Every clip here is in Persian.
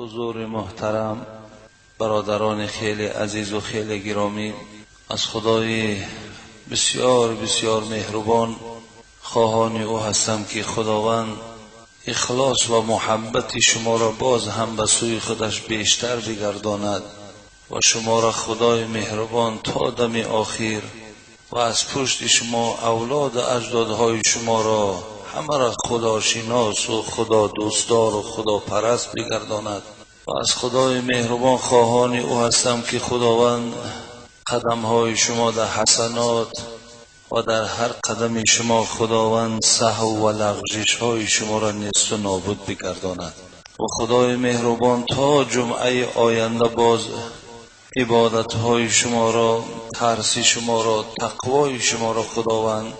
حضور محترم، برادران خیلی عزیز و خیلی گرامی، از خدای بسیار بسیار مهربان خواهان او هستم که خداوند اخلاص و محبت شما را باز هم به سوی خودش بیشتر بگرداند و شما را خدای مهربان تا دم آخر و از پشت شما اولاد اجدادهای شما را همه را خداشناس و خدا دوستدار و خدا پرست بگرداند. و از خدای مهربان خواهان او هستم که خداوند قدمهای شما در حسنات و در هر قدم شما خداوند سهو و لغزش های شما را نیست و نابود بگرداند. و خدای مهربان تا جمعه آینده باز عبادت های شما را، ترس شما را، تقوای شما را خداوند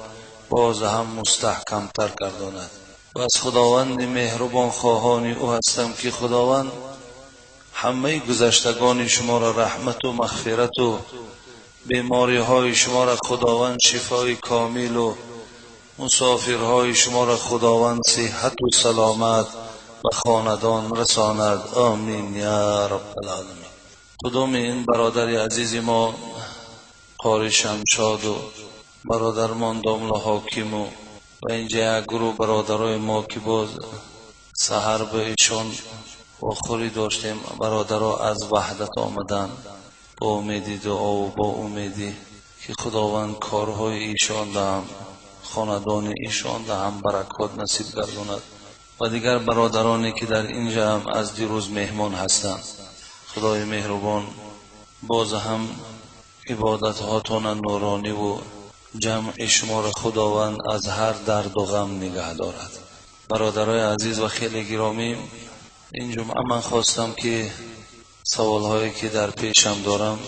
باز هم مستحکم تر گرداند. و از خداوند مهربان خواهان او هستم که خداوند همه گذشتگان شما را رحمت و مغفرت و بیماری های شما را خداوند شفای کامل و مسافرهای شما را خداوند صحت و سلامت و خاندان رساند. آمین یا رب العالمین. کدام این برادر عزیز ما قاری شمشاد و برادرمان داملا حاکم و اینجا یک گروه برادرای ما که باز سحر به ایشان آخری داشتیم، برادرها از وحدت آمدن با امیدی دعا و با امیدی که خداوند کارهای ایشان دهم، خاندان ایشان دهم برکات نصیب گرداند. و دیگر برادرانی که در اینجا هم از دیروز مهمان هستند، خدای مهربان باز هم عبادت هاتون نورانی و جمع شما را خداوند از هر درد و غم نگه دارد. برادرای عزیز و خیلی گرامی، این جمعه من خواستم که سوال هایی که در پیشم دارم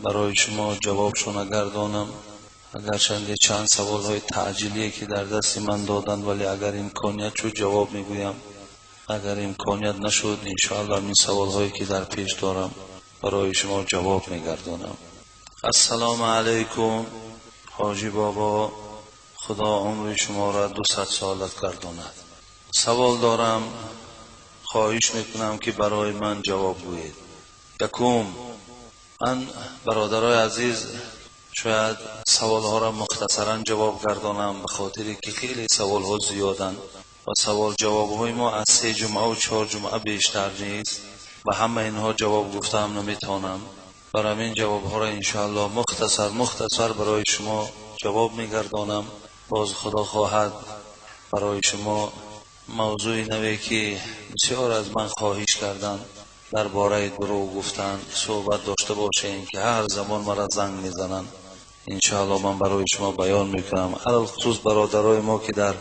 برای شما جوابشون گردانم. اگرچند چند سوال های تعجیلی که در دست من دادند، ولی اگر امکانیت شد جواب میگویم، اگر امکانیت نشد انشاءالله این سوال هایی که در پیش دارم برای شما جواب میگردانم. السلام علیکم حاجی بابا، خدا عمر شما را 200 سالت گرداند. سوال دارم، خواهش میکنم که برای من جواب گویید. یکم، من برادرای عزیز شاید سوال ها را مختصرا جواب گردانم، به خاطری که خیلی سوال ها زیادن و سوال جواب های ما از 3 جمعه و 4 جمعه بیشتر نیست و همه اینها جواب گفتم نمیتونم. برای این جواب ها را انشاءالله مختصر برای شما جواب میگردانم. باز خدا خواهد برای شما موضوعی نوی که بسیار از من خواهش کردن درباره دروغ گفتن صحبت داشته باشین که هر زمان مرا زنگ میزنن، انشاءالله من برای شما بیان میکنم. علل خصوص برادرای ما که در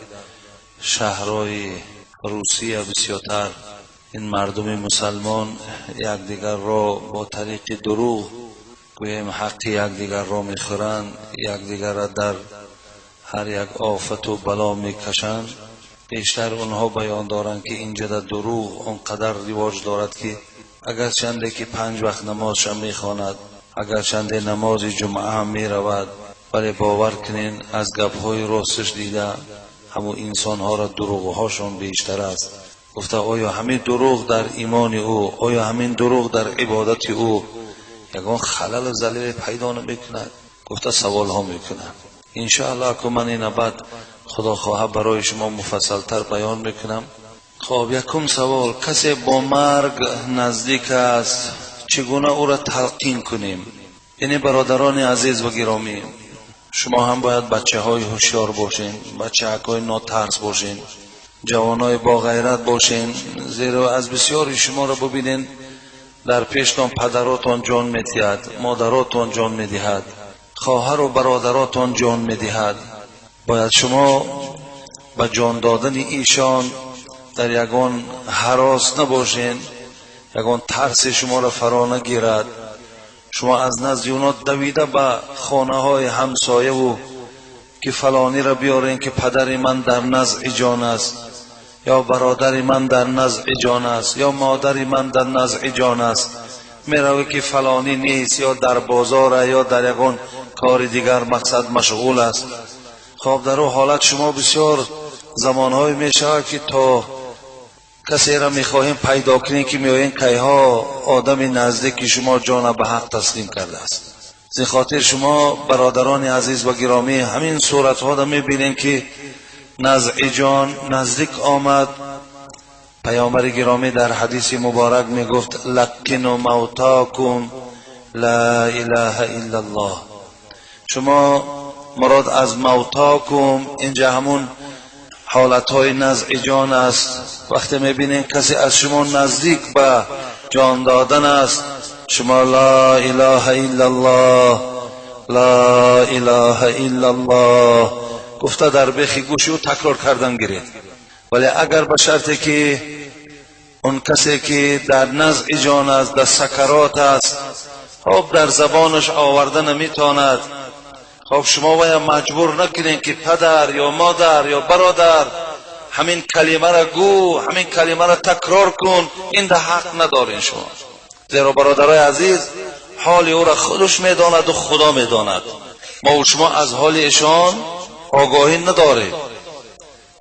شهرهای روسیه بسیارتر این مردم مسلمان یکدیگر را با طریق دروغ گویم حق یکدیگر را میخورند، یکدیگر را در هر یک آفت و بلا میکشند. بیشتر اونها بیان دارند که اینجا در دروغ اونقدر رواج دارد که اگر چنده که 5 وقت نمازش میخواند، اگر چنده نماز جمعه هم میرود، ولی باور کنین از گپ‌های راستش دیده همون انسان ها را دروغ هاشون بیشتر است. گفته آیا همین دروغ در ایمان او، آیا همین دروغ در عبادت او یگان خلل ذلیل پیدا نمیکند؟ گفته سوال ها میکنه. انشاءالله که من این بعد خدا خواهد برای شما مفصل تر بیان میکنم. خب یکم سوال، کسی با مرگ نزدیک است چگونه او را تلقین کنیم؟ یعنی برادران عزیز و گرامی، شما هم باید بچه های هوشیار باشین، بچه های ناترس باشین، جوانای با غیرت باشین، زیرا از بسیاری شما را ببینین در پیشتان پدراتان جان میدهد، مادراتان جان میدهد، خواهر و برادراتان جان میدهد. باید شما به جان دادن ایشان در یگان هراس نباشین، یگان ترس شما را فرا نگیرد. شما از نزد اونا دویده به خانه های همسایه و که فلانی را بیارین که پدر من در نزع جان است، یا برادر من در نزع جان است، یا مادر من در نزع جان است، میروی که فلانی نیست، یا در بازار یا در یگان کار دیگر مقصد مشغول است. خب در اون حالت شما بسیار زمانهای میشه که تا کسی را میخواهیم پیدا کنیم که میگوییم که ها آدم نزدیک شما جان به حق تسلیم کرده است. زی خاطر شما برادران عزیز و گرامی همین صورت ها را میبینیم که نزع جان نزدیک آمد. پیامبر گرامی در حدیث مبارک میگفت لکنوا موتاکم لا اله الا الله. شما مراد از موتاکم اینجا همون حالتهای نزع جان است. وقتی میبینین کسی از شما نزدیک به جان دادن است، شما لا اله الا الله لا اله الا الله گفته در بیخ گوش او تکرار کردن گیرید. ولی اگر به شرطی که اون کسی که در نزع جان است، در سکرات است، خب در زبانش آورده نمیتواند، خب شما باید مجبور نکنین که پدر یا مادر یا برادر همین کلمه را گو، همین کلمه را تکرار کن. این ده حق ندارین شما. زیرا برادرای عزیز حال او را خودش میداند و خدا میداند. ما و شما از حال ایشان آگاهی نداریم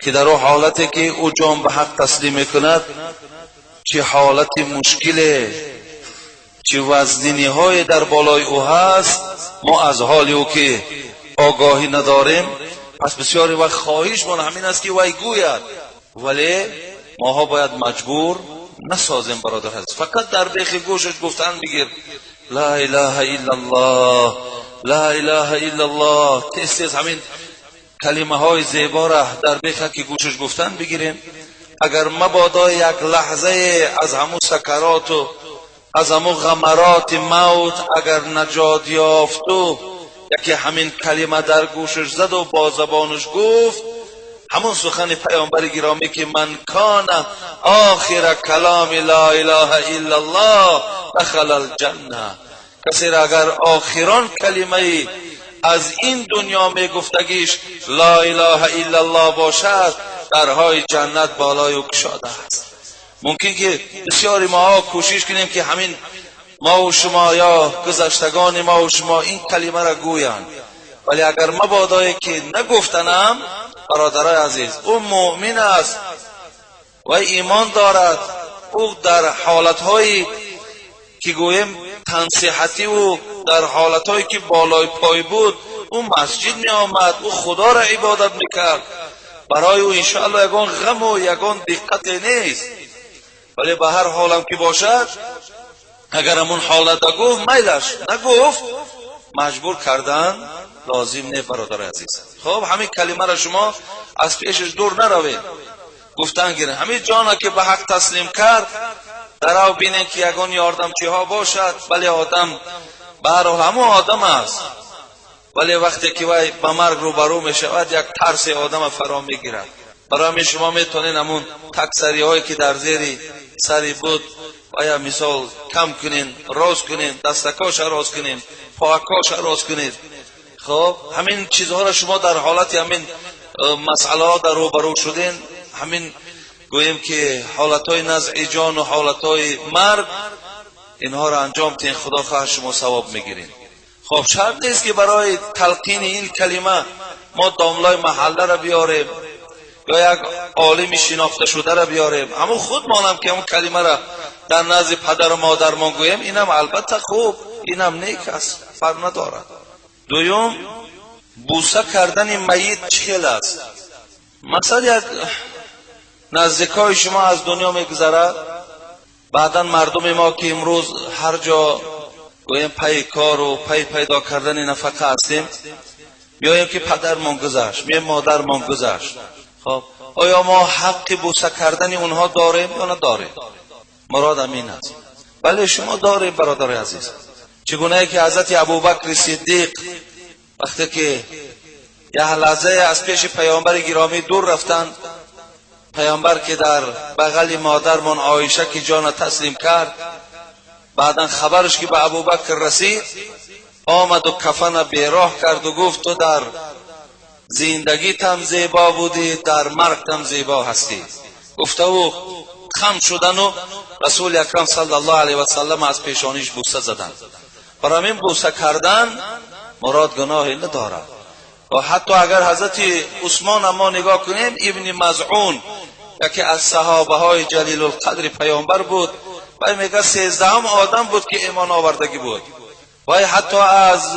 که در اون حالتی که او جان به حق تسلیم میکند چه حالت مشکله، چه وزنینی های در بالای او هست. ما از حال او که آگاهی نداریم. پس بسیاری وقت خواهش من همین است که وی گوید، ولی ماها باید مجبور نسازیم برادر هست. فقط در بیخ گوشش گفتن بگیر لا اله الا الله لا اله الا الله. تیز همین کلمه های زیبا را در بیخ که گوشش گفتن بگیریم. اگر مبادا یک لحظه از همون سکرات و از همون غمرات موت اگر نجات یافت و یکی همین کلمه در گوشش زد و با زبانش گفت همون سخن پیامبر گرامی که من کان آخر کلام لا اله الا الله دخل الجنه. کسی را اگر آخران کلمه از این دنیا می گفتگیش لا اله الا الله باشد، درهای جنت بالای او گشاده است. ممکن که بسیاری ما کوشش کنیم که همین ما و شما یا گذشتگان ما و شما این کلمه را گویند، ولی اگر مبادایی که نگفتنم، برادرای عزیز او مؤمن است و ایمان دارد. او در حالتهایی که گویم تنصیحتی و در حالتهایی که بالای پای بود او مسجد می آمد، او خدا را عبادت میکرد. برای او انشاءالله یگان غم و یگان دقت نیست. ولی به هر حالم که باشد اگر همون حالت گفت میلش، نگفت مجبور کردن لازم نه برادر عزیز. خب همین کلمه را شما از پیشش دور نروید، گفتن گیرین. همین جانا که به حق تسلیم کرد در او بینین که یگان یاردمچی ها باشد. ولی آدم به هر حال همون آدم است، ولی وقتی که وی به مرگ روبرو می شود یک ترس آدم فرا می گیرد. برای همین شما میتونین همون تکسری هایی که در زیر سری بود باید مثال کم کنین، راز کنین، دستکاش راز کنین، پاکاش راز کنین. خب همین چیزها را شما در حالت همین مسئله ها در روبرو شدین، همین گوییم که حالت های نزع جان و حالت های مرگ، اینها را انجام تین، خدا خواه شما ثواب میگیرین. خب شرط نیست که برای تلقین این کلمه ما داملای محله را بیاریم یا یک عالم شناخته شده را بیاریم. همون خود مانم که همون کلمه را در نزد پدر و مادر ما گویم، اینم البته خوب، اینم نیک است، فرق ندارد. دوم، بوسه کردن میت چهل است. مثلا یک نزدیکای شما از دنیا میگذرد، بعدا مردم ما که امروز هر جا گویم پی کار و پی پیدا کردن نفقه هستیم، بیایم که پدرمان گذشت، میایم مادرمان گذشت. خب آیا ما حق بوسه کردن اونها داریم یا نداریم؟ مراد امین است. بله شما دارید برادر عزیز. چگونه که حضرت ابوبکر صدیق وقتی که یه لحظه از پیش پیامبر گرامی دور رفتند، پیامبر که در بغل مادرمان عایشه که جان تسلیم کرد، بعدا خبرش که به ابوبکر رسید، آمد و کفن بیراه کرد و گفت تو در زندگی تم زیبا بودی، در مرگ تم زیبا هستی. گفته او خم شدن و رسول اکرم صلی الله علیه و سلم از پیشانیش بوسه زدن. برای این بوسه کردن مراد گناهی ندارد. و حتی اگر حضرت عثمان ما نگاه کنیم، ابن مزعون یکی از صحابه های جلیل القدر پیامبر بود. و میگه 13ام آدم بود که ایمان آوردگی بود. و حتی از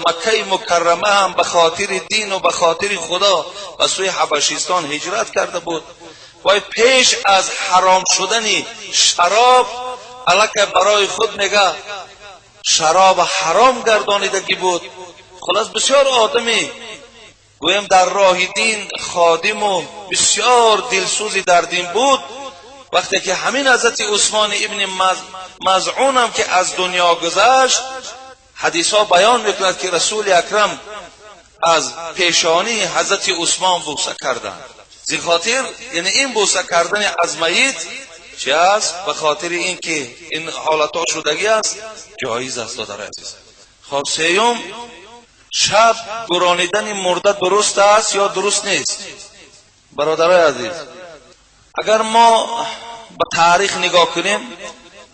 مکه مکرمه هم به خاطر دین و به خاطر خدا به سوی حبشستان هجرت کرده بود. و پیش از حرام شدن شراب الکه برای خود میگه شراب حرام گردانیدگی بود. خلاص بسیار آدمی گویم در راه دین خادم و بسیار دلسوزی در دین بود. وقتی که همین حضرت عثمان ابن مظعون هم که از دنیا گذشت، حدیث ها بیان میکند که رسول اکرم از پیشانی حضرت عثمان بوسه کردند. زی خاطر یعنی این بوسه کردن از میت چی است؟ به خاطر این که این حالت ها شدگی است، جایز است دادر عزیز. خب سیوم، شب گرانیدن مرده درست است یا درست نیست؟ برادرای عزیز، اگر ما به تاریخ نگاه کنیم،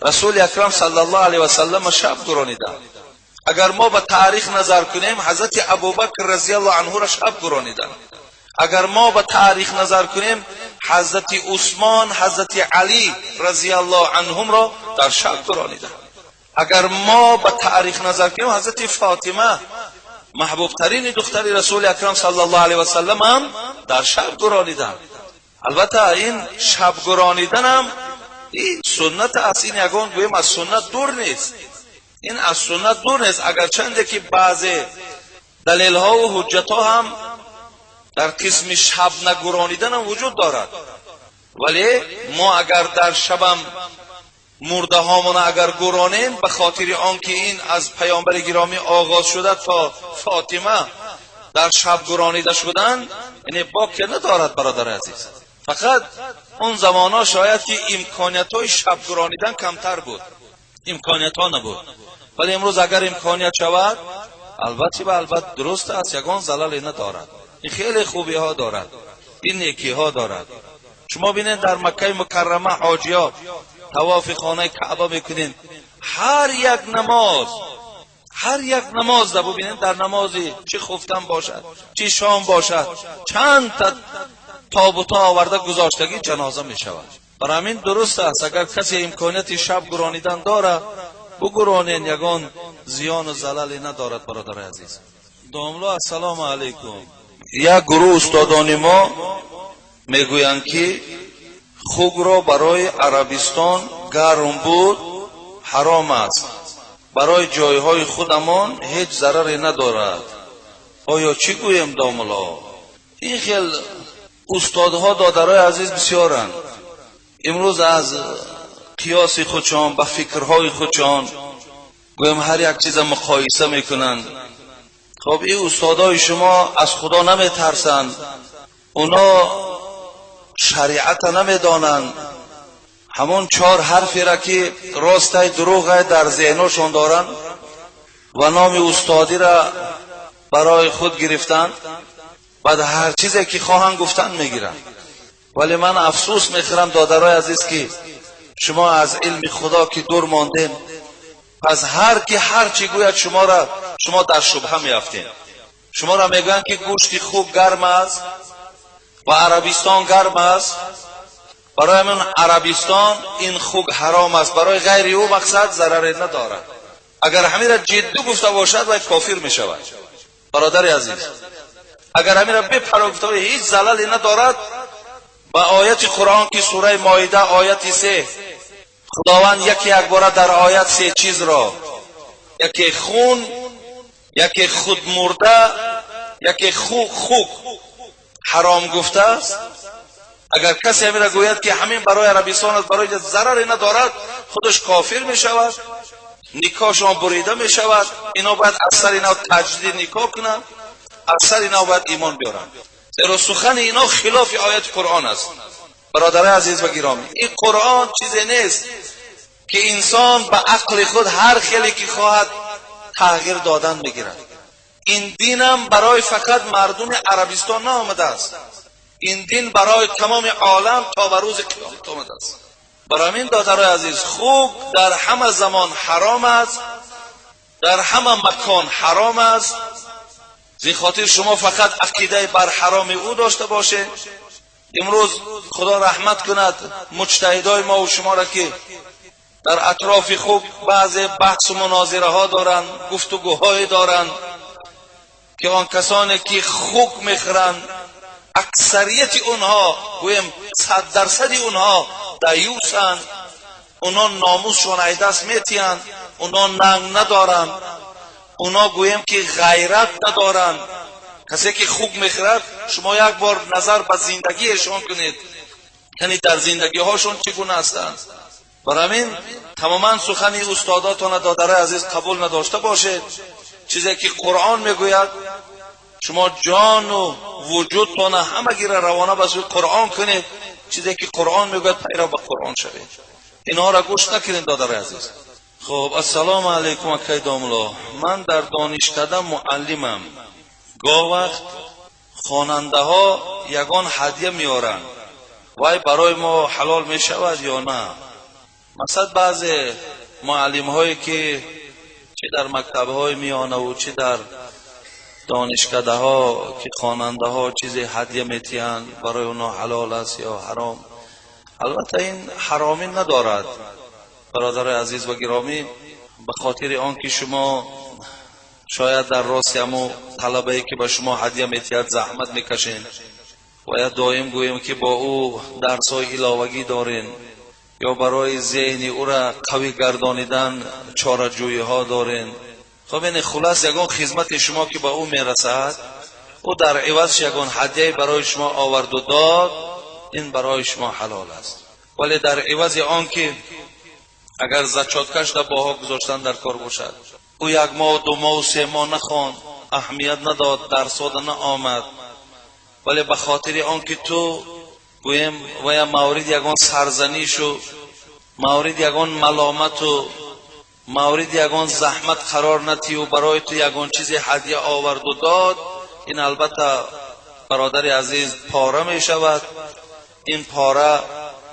رسول اکرم صلی الله علیه و سلم شب گرانیدند. اگر ما به تاریخ نظر کنیم، حضرت ابوبکر رضی الله عنه را شب گرانیدند. اگر ما به تاریخ نظر کنیم، حضرت عثمان، حضرت علی رضی الله عنهم را در شب گرانیدند. اگر ما به تاریخ نظر کنیم، حضرت فاطمه محبوب ترین دختر رسول اکرم صلی الله علیه و سلم هم در شب گرانیدند. البته این شب گرانیدن هم این سنت است، این یگان گویم از سنت دور نیست. این از سنت دور نیست، اگرچنده که بعض دلیل ها و حجت ها هم در قسم شب نگرانیدن هم وجود دارد. ولی ما اگر در شبم مرده هامون اگر گرانیم، به خاطر آنکه این از پیامبر گرامی آغاز شده تا فاطمه در شب گرانیده شدن، یعنی باک ندارد برادر عزیز. فقط اون زمانا شاید که امکانیت های شب گرانیدن کمتر بود، امکانیت ها نبود. ولی امروز اگر امکانیت شود، البته به البته درست است، یگان زلالی ندارد. این خیلی خوبی ها دارد، این نیکی ها دارد. شما بینید در مکه مکرمه حاجیان طواف خانه کعبه میکنین، هر یک نماز در ببینید، در نمازی چه خفتن باشد چه شام باشد، چند تا تابوت آورده گذاشتگی جنازه میشود. برای همین درست است اگر کسی امکانیت شب گرانیدن داره بگرانین، یگان زیان و زلالی ندارد. برادر عزیز داملو السلام علیکم. یک گروه استادان ما میگویند که خوگ را برای عربستان گرم بود حرام است، برای جایهای خودمان هیچ ضرری ندارد. آیا چی گویم داملا؟ این خیل استادها دادرای عزیز بسیارند. امروز از قیاس خودشان به فکرهای خودشان گویم هر یک چیز مقایسه میکنند. خب این استادای شما از خدا نمیترسند، اونا شریعت نمیدانند، همون 4 حرفی را که راستای دروغ در ذهنشان دارند و نام استادی را برای خود گرفتند، بعد هر چیزی که خواهند گفتن میگیرند. ولی من افسوس میخورم دادرای عزیز که شما از علم خدا که دور ماندین، پس هر کی هر چی گوید شما در شبهه میافتین. شما را میگن که گوشت خوب گرم است و عربستان گرم است، برای من عربستان این خوب حرام است، برای غیر او مقصد ضرری ندارد. اگر همین را جدی گفته باشد و کافر می شود. برادر عزیز اگر همین را بپره گفته باشد هیچ زلالی ندارد، با آیت قرآن که سوره مائده آیت 3 خداوند یک بار در آیت 3 چیز را، یکی خون، یکی خود مرده، یکی خوک حرام گفته است. اگر کسی همین را گوید که همین برای عربستان است، برای ضرری ندارد، خودش کافر می شود، نکاحشان بریده می شود. اینا باید از سر اینا تجدید نکاح کنند، از سر اینا باید ایمان بیارند. زیرا سخن اینا خلاف آیت قرآن است. برادر عزیز و گرامی، این قرآن چیزی نیست که انسان به عقل خود هر خیلی که خواهد تغییر دادن بگیرد. این دینم برای فقط مردم عربستان نآمده است، این دین برای تمام عالم تا به روز قیامت آمده است. برای این دادرای عزیز خوب در همه زمان حرام است، در همه مکان حرام است. زی خاطر شما فقط عقیده بر حرام او داشته باشه، امروز خدا رحمت کند مجتهدای ما و شما را که در اطراف خوب بعض بحث و مناظره ها دارن، گفتگوهای دارن که آن کسانی که خوک میخورند اکثریت اونها گویم 100% اونها دیوسن، اونها ناموسشون از دست میتین، اونها ننگ ندارن، اونها گویم که غیرت ندارن. کسی که خوک میخورد شما یک بار نظر به زندگیشون کنید، یعنی در زندگی هاشون چگونه هستند. برای همین تماما سخنی استاداتان دادره عزیز قبول نداشته باشید. چیزی که قرآن میگوید شما جان و وجودتان همگی را روانه به سوی قرآن کنید. چیزی که قرآن میگوید پیرو به قرآن شوید. اینها را گوش نکنید دادره عزیز. خب السلام علیکم اکای داملا. من در دانشکده معلمم. گاه وقت خواننده ها یگان هدیه میارن، وای برای ما حلال میشود یا نه؟ مثلا بعض معلم هایی که چه در مکتب های میانه و چه در دانشکده ها که خواننده ها چیز هدیه میتین، برای اونا حلال است یا حرام؟ البته این حرامی ندارد برادر عزیز و گرامی، به خاطر آنکه شما شاید در راست همو طلبه‌ای که به شما هدیه میتید زحمت میکشین و یا دائم گویم که با او درس‌های علاوگی دارین یا برای ذهن او را قوی گردانیدن چاره‌جویی ها دارین. خب این خلاص یگان خدمت شما که به او میرسد، او در عوض یگان هدیه برای شما آورد و داد، این برای شما حلال است. ولی در عوض آن که اگر زکاتکش در باها گذاشتن در کار باشد، او 1 ماه 2 ماه و 3 ماه نخواند، اهمیت نداد، درس نه آمد، ولی به خاطر آن که تو گویم و یا مورد یگان سرزنش و مورد یگان ملامت و مورد یگان زحمت قرار نتی و برای تو یگان چیزی هدیه آورد و داد، این البته برادر عزیز پاره می شود. این پاره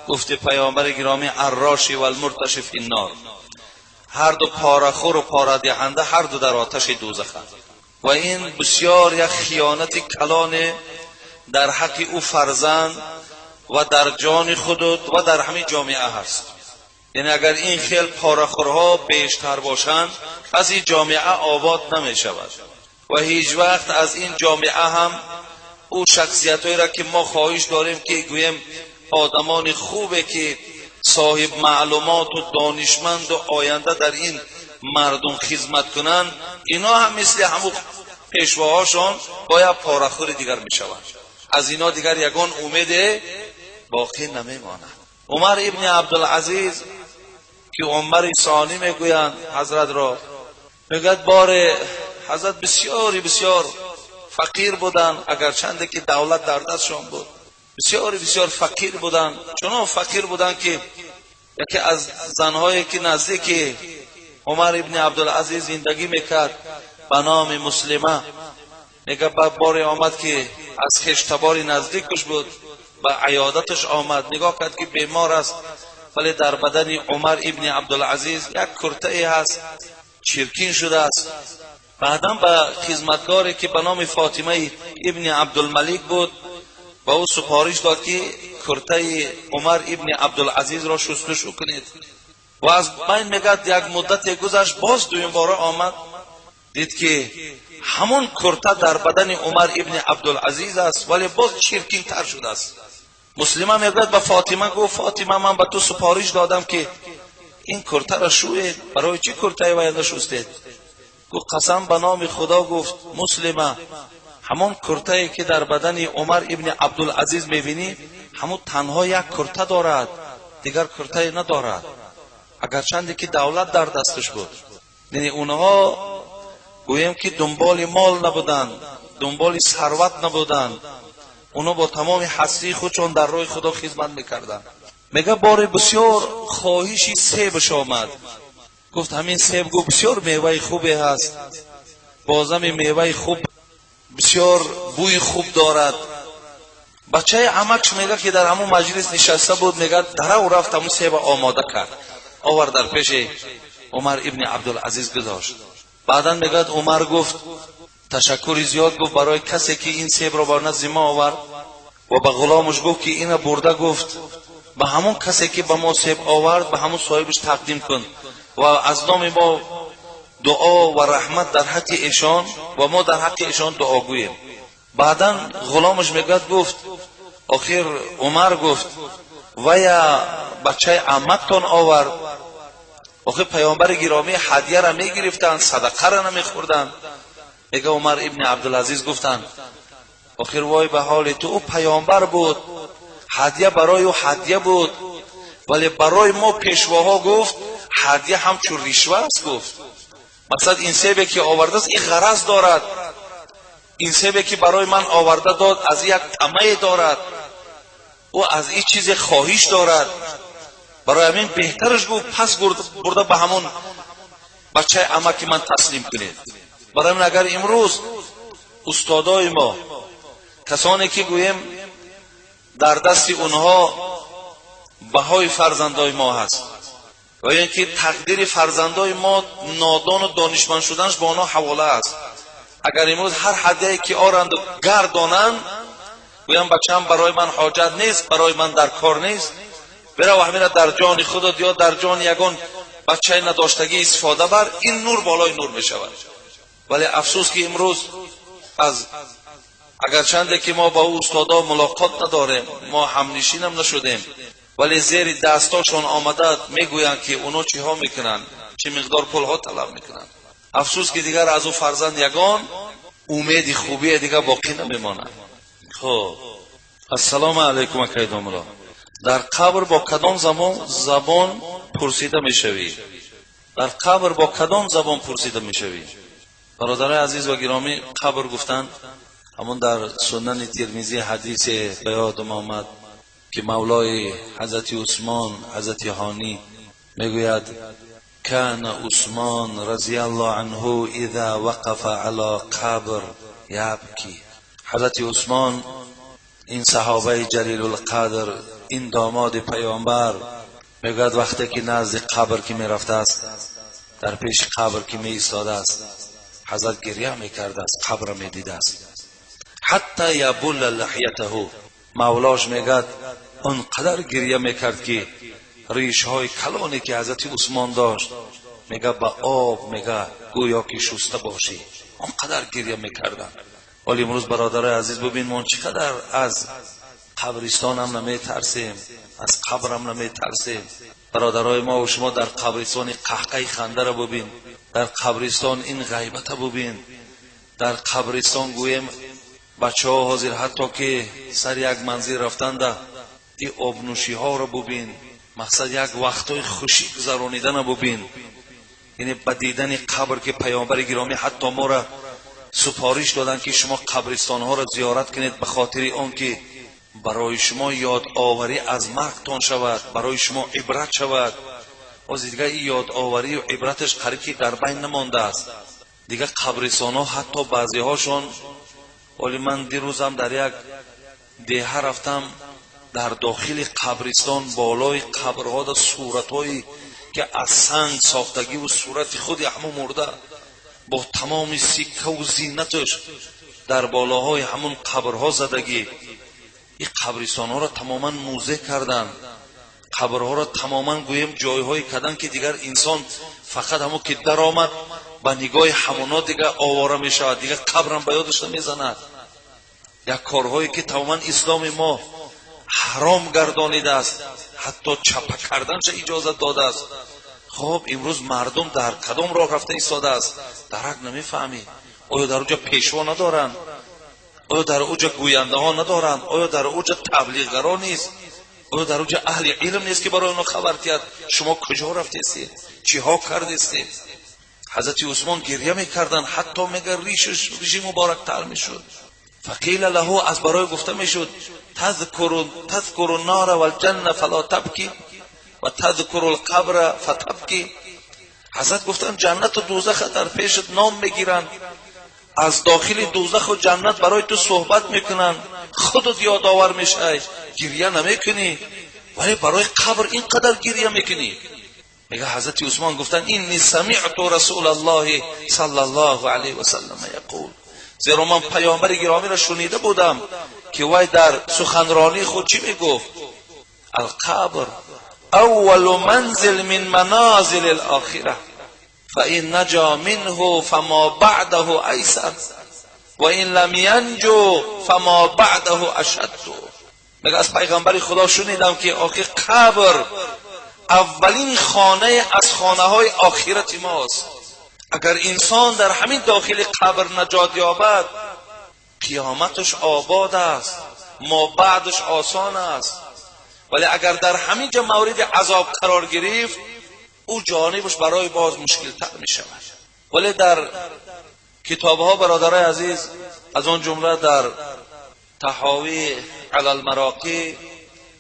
گفت پیامبر گرامی الراشی و المرتشی فی النار، هر دو پاره خور و پاره دهنده هر دو در آتش دوزخ. و این بسیار یک خیانت کلانه در حق او فرزند و در جان خودت و در همین جامعه هست. یعنی اگر این خیل پاره‌خورها بیشتر باشند از این جامعه آباد نمی شود و هیچ وقت از این جامعه هم او شخصیت‌هایی را که ما خواهش داریم که گویم آدمان خوبه که صاحب معلومات و دانشمند و آینده در این مردم خدمت کنند، اینا هم مثل همون پیشواهاشون باید پاره‌خور دیگر می شوند. از اینا دیگر یگان امید باقی نمیماند. عمر ابن عبدالعزیز که عمر ثانی میگویند حضرت را، میگد بار حضرت بسیار فقیر بودند، اگر چنده که دولت در دستشون بود، بسیار فقیر بودند. چنان فقیر بودند که یکی از زنهایی که نزدیک عمر ابن عبدالعزیز زندگی میکرد به نام مسلمه، میگه بار آمد که از خشتباری نزدیکش بود و عیادتش آمد، نگاه کرد که بیمار است، ولی در بدن عمر ابن عبدالعزیز یک کرته هست چرکین شده است. بعدم به خدمتگاری که به نام فاطمه ابن عبدالملک بود با او سفارش داد که کرته عمر ابن عبدالعزیز را شستشو کنید. و از بین میگد یک مدت گذشت، باز دویم باره آمد، دید که همون کرته در بدن عمر ابن عبدالعزیز است ولی باز چرکین تر شده است. مسلمه میگوید به فاطمه، گفت فاطمه من به تو سفارش دادم که این کرته را شوید، برای چی کرته وایده شستید؟ گفت قسم به نام خدا، گفت مسلمه همون کرته که در بدن عمر ابن عبدالعزیز میبینی همون تنها یک کرته دارد، دیگر کرته ندارد، اگرچند که دولت در دستش بود. یعنی اونها گویم که دنبال مال نبودند، دنبال ثروت نبودند، اونا با تمام هستی خودشون در راه خدا خدمت میکردند. میگه بار بسیار خواهشی سیبش آمد، گفت همین سیب گفت بسیار میوه خوبی هست، بازم میوه خوب بسیار بوی خوب دارد. بچه عمکش میگه که در همون مجلس نشسته بود، میگه دره و رفت همون سیب آماده کرد، آورد در پیش عمر ابن عبدالعزیز گذاشت. بعدا میگه عمر گفت تشکر زیاد، گفت برای کسی که این سیب را بر نزد ما آورد و به غلامش گفت که اینو برده گفت به همون کسی که به ما سیب آورد به همون صاحبش تقدیم کن و از نام ما دعا و رحمت در حق ایشان و ما در حق ایشان دعا گوییم. بعدا غلامش میگد گفت آخر عمر گفت و یا بچه عمتان آورد. آخر پیامبر گرامی هدیه را میگرفتن، صدقه را نمیخوردن. میگه عمر ابن عبدالعزیز گفتن آخر وای به حال تو، او پیامبر بود، هدیه برای او هدیه بود، ولی برای ما پیشواها گفت هدیه همچون رشوه است. گفت مقصد این سیبی که آورده است این غرض دارد، این سیبی که برای من آورده داد از یک طمع دارد، او از این چیز خواهش دارد، برای همین بهترش گفت پس برده به همون بچه عمه که من تسلیم کنید. برای من اگر امروز استادای ما، کسانی که گویم در دست اونها بهای فرزندای ما هست و اینکه تقدیر فرزندای ما نادان و دانشمند شدنش با آنها حواله است، اگر امروز هر هدیه‌ای که آرند و گردانند گویم بچه‌ام برای من حاجت نیست، برای من در کار نیست، بره و همین در جان خودت یا در جان یگان بچه نداشتگی استفاده بر، این نور بالای نور می شود. ولی افسوس که امروز از اگر چنده که ما با او استادا ملاقات نداریم، ما همنشین هم نشدیم، ولی زیر دستاشون آمده میگویند که اونا چی ها میکنن، چه مقدار پول ها طلب میکنن. افسوس که دیگر از او فرزند یگان امید خوبی دیگر باقی نمیماند. خب السلام علیکم و کیدام الله. در قبر با کدام زبان پرسیده میشوی؟ در قبر با کدام زبان پرسیده میشوی؟ برادرای عزیز و گرامی، قبر گفتن همون در سنن ترمذی حدیث به یادم آمد که مولای حضرت عثمان حضرت هانی میگوید کان عثمان رضی الله عنه اذا وقف علی قبر یبکی. حضرت عثمان این صحابه جلیل القدر، این داماد پیامبر، میگوید وقتی که نزد قبر که میرفته است، در پیش قبر که می ایستاده است، حضرت گریه میکرده است، قبر میدیده است. حتی یبل لحیته، مولاش میگد اونقدر گریه میکرد که ریش های کلانی که حضرت عثمان داشت میگه با آب میگه گویا که شسته باشی، اونقدر گریه میکردن. ولی امروز برادر عزیز ببین ما چقدر از قبرستان هم نمیترسیم، از قبر هم نمیترسیم. برادرای ما و شما در قبرستان قهقه خنده را ببین، در قبرستان این غیبت ببین، در قبرستان گویم بچه ها حاضر حتی که سر یک منزل رفتند این آبنوشی ها را ببین، مقصد یک وقتای خوشی گذرانیدن را ببین. یعنی با دیدن قبر که پیامبر گرامی حتی ما را سفارش دادن که شما قبرستان ها را زیارت کنید به خاطر آن که برای شما یاد آوری از مرگتان شود، برای شما عبرت شود. از دیگه این یاد آوری و عبرتش قریب که در بین نمانده است دیگه. قبرستان ها حتی بعضی هاشون، ولی من دیروزم در یک دیه رفتم، در داخل قبرستان بالای قبرها در صورتهایی که از سنگ ساختگی و صورت خود همون مرده با تمام سکه و زینتش در بالاهای همون قبرها زدگی. این قبرستان ها را تماما موزه کردن، قبرها را تماما گویم جایهایی کردن که دیگر انسان فقط همون که در آمد با نگاه همونا دیگر آواره می شود، دیگر قبرم به یادش نمی زند. یک کارهایی که تماما اسلام ما حرام گردانیده است، حتی چپه کردنش اجازت داده است. خب امروز مردم در کدام راه رفته ایستاده است درک نمیفهمی. آیا در اوجا پیشوا ندارن؟ آیا در اوجا گوینده ها ندارن؟ آیا در اوجا تبلیغگرا نیست؟ آیا در اوجا اهل علم نیست که برای اونا خبر کرد شما کجا رفتید، چی ها کردید؟ حضرت عثمان گریه میکردن، حتی مگر ریش مبارک تر میشد. فقیل له، از برای گفته میشد تذکر النار والجنه فلا تبکی و تذکر القبر فتبکی. حضرت گفتن جنت و دوزخ در پیشت نام میگیرن، از داخل دوزخ و جنت برای تو صحبت میکنن، خودت یادآور میشی، گریه نمیکنی، ولی برای قبر اینقدر گریه میکنی. میگه حضرت عثمان گفتن اینی سمعت رسول الله صلی الله علیه و سلم یقول، زیرا من پیامبر گرامی را شنیده بودم که وای در سخنرانی خود چی میگفت؟ القبر اول منزل من منازل الاخره فإن نجا منه فما بعده ایسر و این لم ینجو فما بعده اشد. میگه از پیغمبر خدا شنیدم که آخه قبر اولین خانه از خانه های آخرت ماست. اگر انسان در همین داخل قبر نجات یابد قیامتش آباد است، ما بعدش آسان است. ولی اگر در همین جا مورد عذاب قرار گرفت او جانبش برای باز مشکل تر می شود. ولی در کتاب ها برادرای عزیز از اون جمله در تحاوی علی المراقی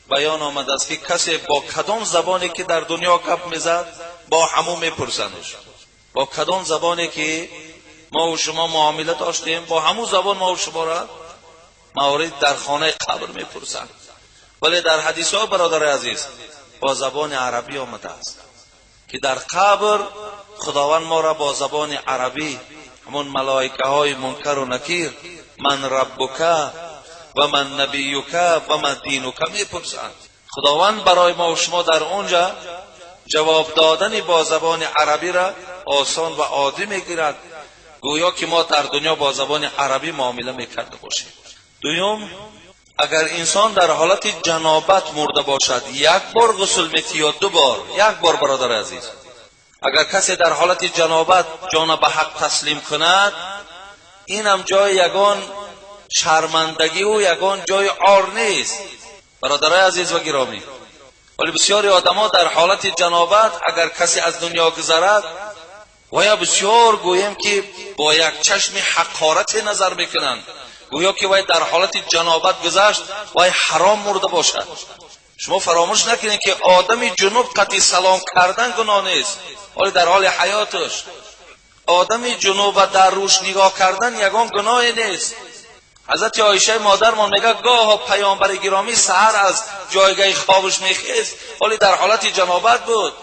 بیان آمده است که کسی با کدام زبانی که در دنیا گپ میزد با همون میپرسندش. با کدام زبانی که ما و شما معامله داشتیم با همون زبان ما و شما را مورد در خانه قبر میپرسند. ولی در حدیث ها برادر عزیز با زبان عربی آمده است که در قبر خداوند ما را با زبان عربی همون ملائکه های منکر و نکیر من ربک و من نبیک و من دینک میپرسند. خداوند برای ما و شما در اونجا جواب دادن با زبان عربی را آسان و عادی میگیرد، گویا که ما در دنیا با زبان عربی معامله میکرده باشیم. دوم، اگر انسان در حالت جنابت مرده باشد یک بار غسل میتی یا دو بار؟ یک بار برادر عزیز. اگر کسی در حالت جنابت جان به حق تسلیم کند این هم جای یگان شرمندگی و یگان جای عار نیست برادرای عزیز و گرامی. ولی بسیاری آدما در حالت جنابت اگر کسی از دنیا گذرد و یا بسیار گویم که با یک چشم حقارت نظر میکنند، گویا که وای در حالت جنابت گذشت وای حرام مرده باشد. شما فراموش نکنید که آدمی جنوب قطعی سلام کردن گناه نیست، ولی در حال حیاتش آدمی جنوب در روش نگاه کردن یگان گناه نیست. حضرت عایشه مادرمان میگه گاه پیامبر گرامی سحر از جایگاه خوابش میخیست ولی در حالت جنابت بود.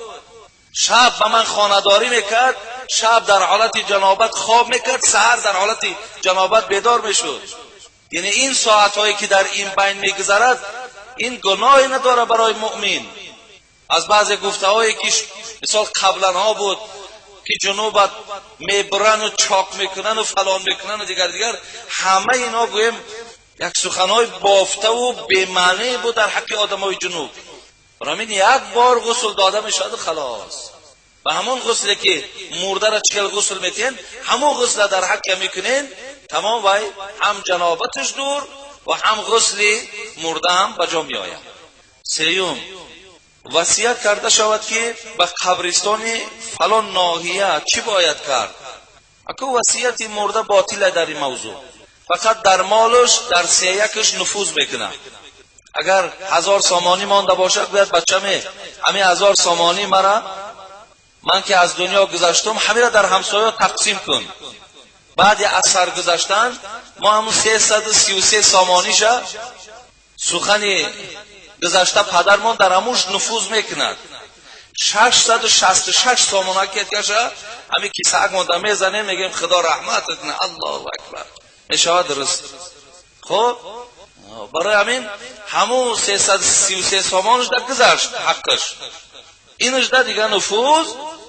شب به من خانه‌داری میکرد، شب در حالت جنابت خواب میکرد، سحر در حالت جنابت بیدار میشد. یعنی این ساعتهایی که در این بین میگذرد این گناهی نداره برای مؤمن. از بعضی گفته‌هایی که مثال قبلا ها بود که جنوبت میبرن و چاک میکنن و فلان میکنن و دیگر همه اینا گویم یک سخنهای بافته و بی‌معنی بود در حق آدمای جنوب. برای یک بار غسل داده میشد خلاص. و همون غسلی که مرده را 40 غسل میتین همون غسل در حق میکنین تمام وای هم جنابتش دور و هم غسل مرده هم بجا می آید. سیوم، وصیت کرده شود که به قبرستان فلان ناحیه چی باید کرد؟ اکو وصیت مرده باطل در این موضوع، فقط در مالش در سیکش نفوذ میکنه. اگر 1000 سامانی مانده باشد باید بچه‌م همین 1000 سامانی مرا من که از دنیا گذشتم همین را در همسایه تقسیم کن. بعد از سر گذشتن ما همون 333 سامانیشه سخن گذشته پدرمان در هموش نفوذ میکند. 666 سامانه که کشه همین کیسه مانده میزنه میگیم خدا رحمت کنه الله اکبر میشه درست. خب برای همین همون 333 سامانش در گذشت حقش، اینش در دیگه نفوذ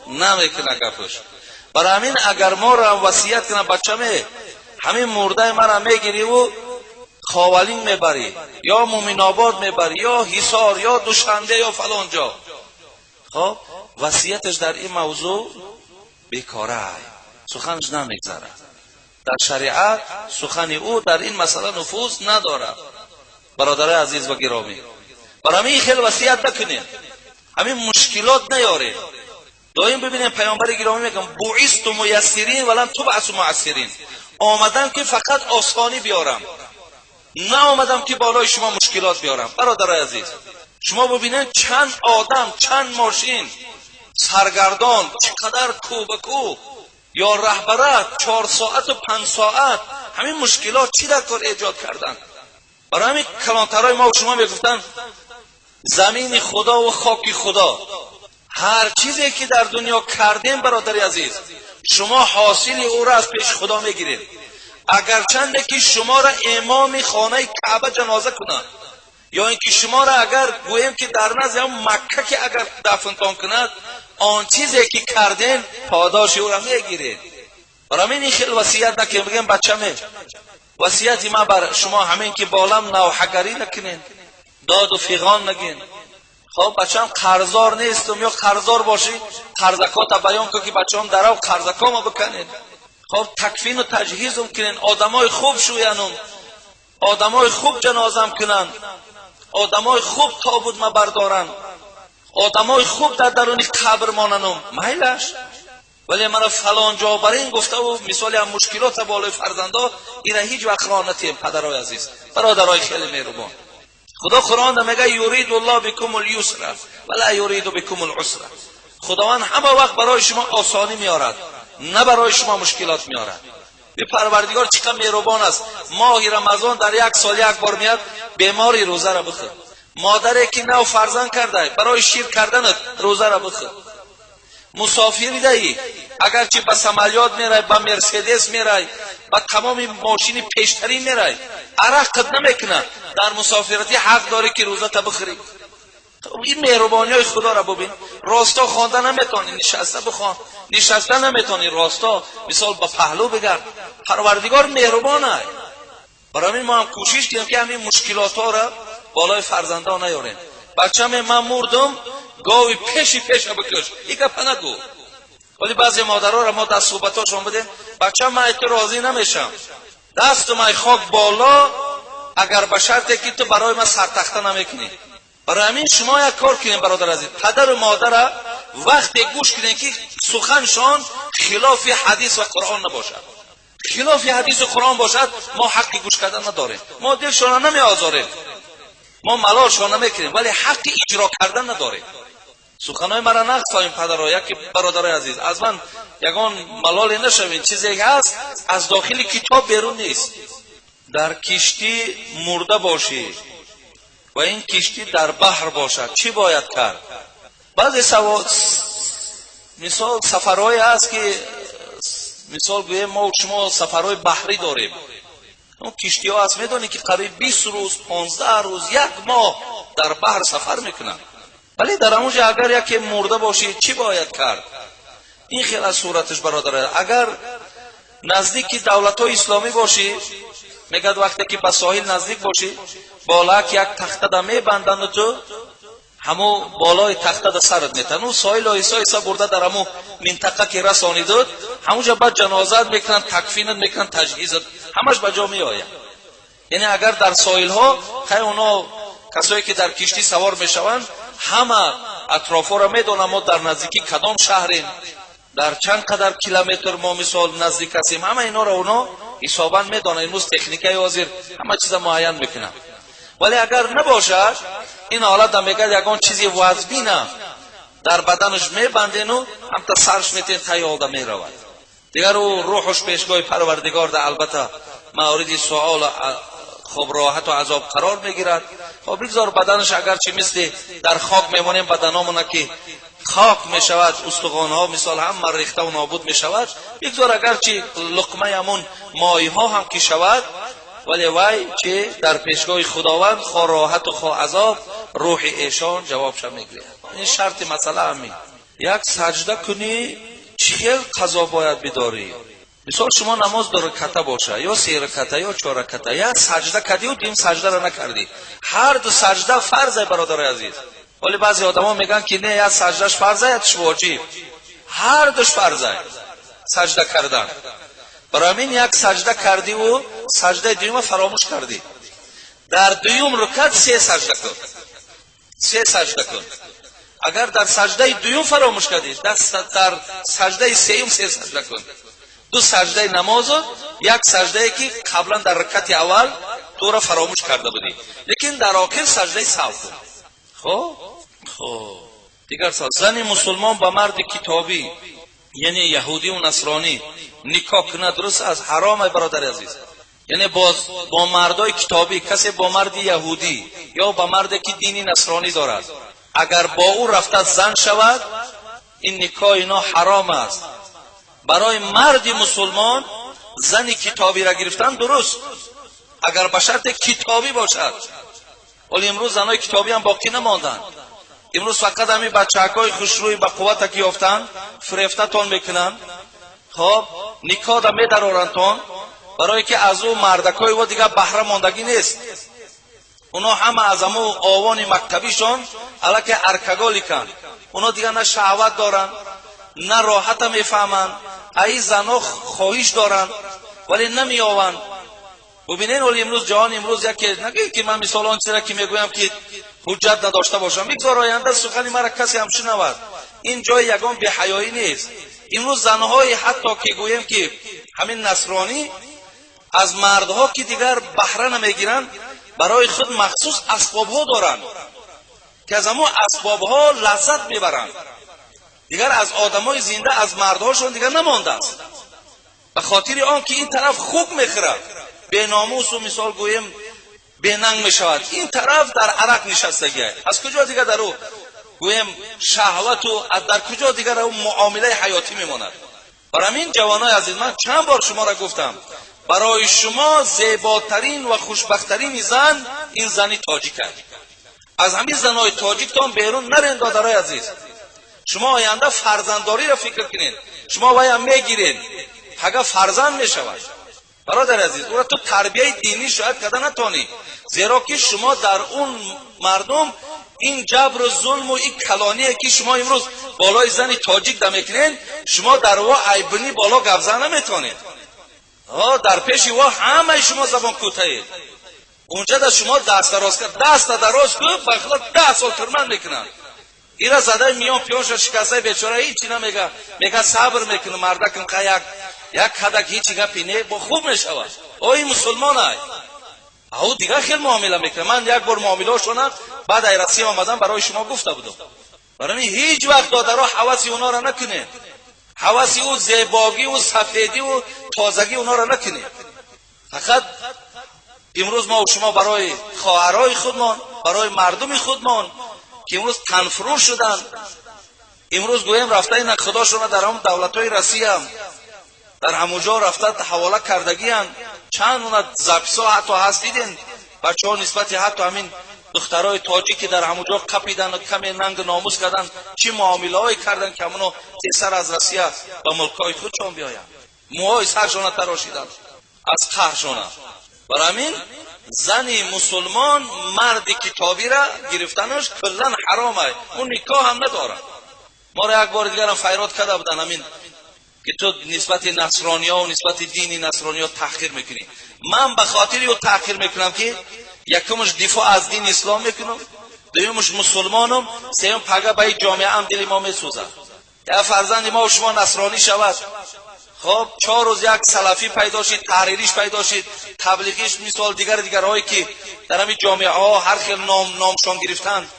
نمیکنه گفش. برای همین اگر ما را وصیت کنه بچه‌مه همین مرده مرا میگیری و خاولین میبری یا مومن آباد میبری یا حصار یا دوشنبه یا فلان جا، خب وصیتش در این موضوع بیکاره، سخنش نمیگذره. در شریعت سخن او در این مسئله نفوذ نداره برادر عزیز و گرامی. برای همین خیلی وصیت نکنید، همین مشکلات نیارید. دائم ببینید پیامبر گرامی میگم بعثت میسرین ولم تبعث معسرین، آمدم که فقط آسانی بیارم، نه آمدم که بالای شما مشکلات بیارم. برادر عزیز شما ببینید چند آدم چند ماشین سرگردان چقدر کو به کو یا رهبرت 4 ساعت و 5 ساعت همین مشکلات چی در کار ایجاد کردن. برای همین کلانترهای ما و شما میگفتن زمین خدا و خاک خدا، هر چیزی که در دنیا کردیم برادر عزیز شما حاصل او را از پیش خدا میگیرید. اگرچند که شما را امام خانه کعبه جنازه کنند، یا اینکه شما را اگر گویم که در نزد مکه که اگر دفنتان کند، آن چیزی که کردین پاداش او را میگیرید. برای این خیلی وصیت نکنید. بگم بچه‌م وصیتی ما بر شما همین که بالام نوحگری نکنین، داد و فیغان نگین. خب بچه‌م قرضدار نیستم، یا قرضدار باشی قرضکات بیان کن که بچه‌م درو قرضکام بکنین. خب تکفین و تجهیزم کنین، آدمای خوب شوینم، آدمای خوب جنازم کنن، آدمای خوب تابوت ما بردارن، آدمای خوب در درون قبر ماننم میلش. ولی مرا فلان جا برای این گفته و مثالی هم مشکلات بالای فرزندا، اینا هیچ وقت رانتیم. پدرای عزیز، برادرای خیلی مهربان، خدا قرآن میگه یرید الله بكم اليسر ولا یرید بكم العسر. خداوند همه وقت برای شما آسانی میارد، نه برای شما مشکلات میارد. به پروردگار چقدر مهربان است. ماه رمضان در یک سال یک بار میاد، بیماری روزه را بخور. مادری که نو فرزند کرده برای شیر کردن روزه را بخور. مسافری دایی اگر چی به سمالیات میرای، به مرسدس میرای، به تمام ماشین پیشتری میرای، عرق قد نمیکنه، در مسافرتی حق داری که روزه تا بخوری. این مهربانی های خدا را ببین. راستا خواندن نمیتونی، نشسته بخوان، نشسته نمیتونی، راستا مثال با پهلو بگرد. پروردگار مهربانه. برای این ما هم کوشش کنیم که همین مشکلات ها را بالای فرزندا نیاریم. بچه‌م من مردم گاوی پیشی بکش، این گپ نگو. ولی بعضی مادرها را ما در صحبتاشون بدیم، بچه‌م من ات راضی نمیشم، دست من خاک بالا اگر به شرطی که تو برای من سرتخته نمیکنی. برای همین شما یک کار کنین برادر عزیز، پدر و مادر وقتی گوش کنین که سخنشان خلاف حدیث و قرآن نباشد. خلاف حدیث و قرآن باشد ما حق گوش کردن نداریم، ما دلشان نمی آزاریم، ما ملالشان نمیکنیم، ولی حق اجرا کردن نداریم. سخنهای مرا نقصایم پدرها. یک برادر عزیز از من یگان ملال نشوین، چیزی هست از داخل کتاب بیرون نیست. در کشتی مرده باشی و این کشتی در بحر باشد چی باید کرد؟ بعضی مثال سفرهای هست که مثال گویم ما شما سفرهای بحری داریم، اون کشتی ها هست میدونی که قریب 20 روز 15 روز 1 ماه در بحر سفر میکنن. ولی در اونجا اگر یکی مرده باشی چی باید کرد؟ این خیلی از صورتش برادر. اگر نزدیک دولت های اسلامی باشی، میگد وقتی که به ساحل نزدیک باشی بالا یک تخته دا میبندن و تو همو بالای تخته دا سرت میتن و ساحل ها ایسا برده در همو منطقه که رسانی داد، همونجا بعد جنازت میکنن، تکفینت میکنن، تجهیزت همش به جا میآید. یعنی اگر در ساحل ها خیلی اونا کسایی که در کشتی سوار میشوند همه اطرافا را میدونن ما در نزدیکی کدام شهریم، در چند قدر کیلومتر ما مثال نزدیک هستیم، همه اینا را اونا حساباً میدونن. امروز تکنیکای حاضر همه چیز معین میکنن. ولی اگر نباشد این حالت هم میگه یگان چیزی وزبینه در بدنش میبندین و هم تا سرش میتین تایالده میرود دیگر او روحش پیشگاه پروردگار در البته موارد سوال خب راحت و عذاب قرار میگیرد. خب بگذار بدنش اگرچه مثل در خاک میمونیم بدنامونه که خاک میشود، استخوان ها مثال هم ریخته و نابود میشود، بگذار اگرچه لقمه همون مایه ها هم که شود، ولی وای چه در پیشگاه خداوند خواه راحت و خواه عذاب روح ایشان جوابش میگیرد. این شرط مسئله همین. یک سجده کنی 40 قضا باید بداری. مثال شما نماز 2 رکعته باشه یا 3 رکعته یا 4 رکعته، یا سجده کردی و دیم سجده را نکردی، هر دو سجده فرضه برادر عزیز. ولی بعضی آدما میگن که نه یا سجدهش فرضه یا واجب، هر دوش فرضه سجده کردن. برای همین یک سجده کردی و سجده دوم فراموش کردی، در دوم رکعت 3 سجده کن، 3 سجده کن. اگر در سجده دوم فراموش کردی در سجده سوم 3 سجده کن. 2 سجده نماز و 1 سجده که قبلا در رکعت اول تو را فراموش کرده بودی، لیکن در آخر سجده سهو کن. خب دیگر زن مسلمان با مرد کتابی یعنی یهودی و نصرانی نکاح کنه درست از حرام برادر عزیز. یعنی با مردای کتابی کسی با مرد یهودی یا با مردی که دینی نصرانی دارد اگر با او رفته زن شود، این نکاح اینا حرام است. برای مرد مسلمان زنی کتابی را گرفتن درست، اگر به شرط کتابی باشد. ولی امروز زنای کتابی هم باقی نماندن. امروز فقط همین بچه‌های خوشروی با قوت که یافتن فریفتتون میکنن، خب نکاح را میدرارندتون، برای که از او مردکای و دیگه بهره ماندگی نیست. اونا همه از همون آوان مکتبیشون الکه ارکگالی کن. اونا دیگه نه شهوت دارن نه راحت میفهمن. ای زنا خواهش دارن ولی نمی آون. ببینین ولی امروز جهان امروز یکی نگه که من مثال آن چیزی که میگویم که حجت نداشته باشم، بگذار آینده سخنی مرا کسی هم شنود. این جای یگان بی حیایی نیست. امروز زنهای حتی که گویم که همین نصرانی از مردها که دیگر بهره نمیگیرن برای خود مخصوص اسبابها دارن که از همون اسبابها لذت میبرن. دیگر از آدمای زنده از مردهاشون دیگر نمانده است. به خاطر آن که این طرف خوب میخورد، به ناموس و مثال گویم به ننگ میشود، این طرف در عرق نشستگی است. از کجا دیگر در او گویم شهوت و در کجا دیگر او معامله حیاتی میماند؟ برای همین جوانای عزیز، من چند بار شما را گفتم برای شما زیباترین و خوشبختترین زن این زنی تاجیک است. از همین زنای تاجیکتان بیرون نرین دادرای عزیز. شما آینده فرزندداری را فکر کنین. شما باید میگیرین اگر فرزند میشود برادر عزیز، او را تو تربیه دینی شاید کده نتانی، زیرا که شما در اون مردم این جبر و ظلم و این کلانیه که شما امروز بالای زنی تاجیک دمیکنین، شما در وا عیبنی بالا گفزه نمیتونید. در پیش وا همه شما زبان کوتاهید. اونجا در شما دست دراز کرد، دست دراز کرد بخلاف 10 سال ترمند میکنن. ایرا زده میان پیانش شکسته بیچاره هیچی نمیگه، میگه صبر میکنه مردکم که یک هدک هیچی گپی نه با خوب میشود. این مسلمان های او دیگه خیلی معامله میکنه. من یک بار معامله شدم، بعد ایرسی آمدم برای شما گفته بودم. برای هیچ وقت دادرها حواسی اونا را نکنه، حواسی او زیباگی و سفیدی و تازگی اونا را نکنه. فقط امروز ما و شما برای خواهرای خودمان، برای مردم خودمان که امروز تنفروش شدن، امروز گویم رفته این خداشون در هم دولت‌های روسیه هم در همونجا رفته حواله کردگی هم. چند اون زپسا حتی هست دیدین بچه‌ها نسبت حتی همین دخترای تاجیک که در همونجا قپیدن و کمی ننگ ناموس کردن، چی معامله‌ای کردن که همونو سر از روسیه به ملکای خودشون بیاین، موهای سرشون تراشیدن از قهرشون. برای همین زنی مسلمان مرد کتابی را گرفتنش کلا حرامه، اون نکاح هم نداره. ما را یک بار دیگر هم خیرات کرده بودن همین که تو نسبت نصرانی ها و نسبت دین نصرانی ها تحقیر میکنی. من به خاطر او تحقیر میکنم که یکمش دفاع از دین اسلام میکنم، دومش مسلمانم، سوم پگه به جامعه هم دل ما میسوزه. یا فرزند ما و شما نصرانی شود، خب 4 روز یک سلفی پیدا شید، تحریریش پیدا شید، تبلیغیش مثال دیگرهایی که در همین جامعه ها هر خیل نامشان گرفتن،